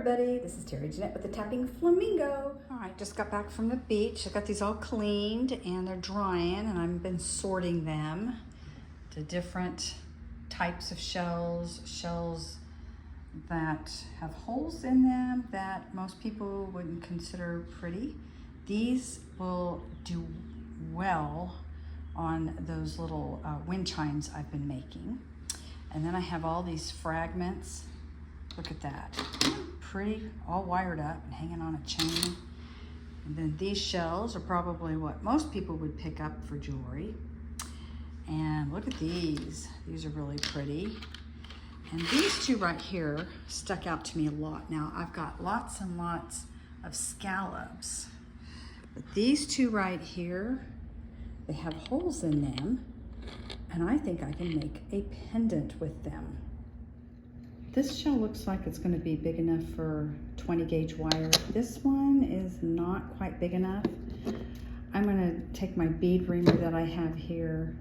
everybody, this is Terry Jeanette with the Tapping Flamingo. All right, just got back from the beach. I got these all cleaned and they're drying, and I've been sorting them to different types of shells, shells that have holes in them that most people wouldn't consider pretty. These will do well on those little wind chimes I've been making. And then I have all these fragments. Look at that, pretty, all wired up and hanging on a chain. And then these shells are probably what most people would pick up for jewelry. And look at these are really pretty. And these two right here stuck out to me a lot. Now I've got lots and lots of scallops, but these two right here, they have holes in them, and I think I can make a pendant with them. This shell looks like it's going to be big enough for 20 gauge wire. This one is not quite big enough. I'm going to take my bead reamer that I have here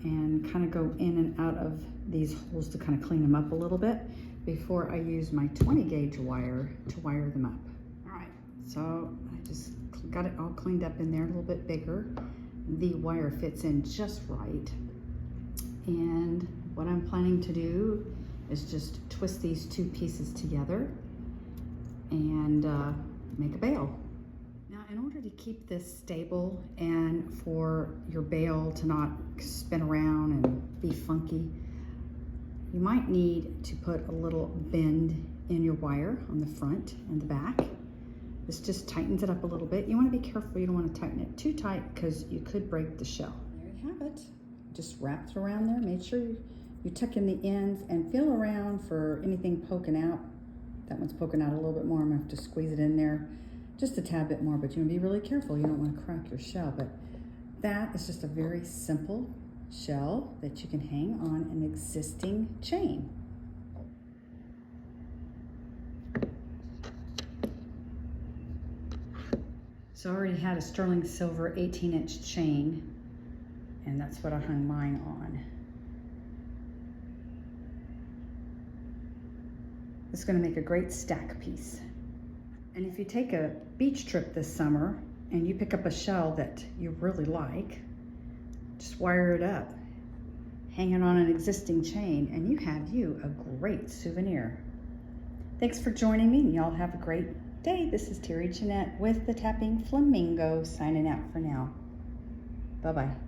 and kind of go in and out of these holes to kind of clean them up a little bit before I use my 20 gauge wire to wire them up. All right, so I just got it all cleaned up in there, a little bit bigger. The wire fits in just right. And what I'm planning to do is just twist these two pieces together and make a bail. Now, in order to keep this stable and for your bail to not spin around and be funky, you might need to put a little bend in your wire on the front and the back. This just tightens it up a little bit. You want to be careful, you don't want to tighten it too tight because you could break the shell. There you have it. Just wrap it around there. Make sure you tuck in the ends and feel around for anything poking out. That one's poking out a little bit more. I'm gonna have to squeeze it in there just a tad bit more, but you wanna be really careful. You don't wanna crack your shell, but that is just a very simple shell that you can hang on an existing chain. So I already had a sterling silver 18-inch chain, and that's what I hung mine on. It's going to make a great stack piece. And if you take a beach trip this summer and you pick up a shell that you really like, just wire it up, hang it on an existing chain, and you have a great souvenir. Thanks for joining me, and y'all have a great day. This is Terry Jeanette with the Tapping Flamingo signing out for now. Bye-bye.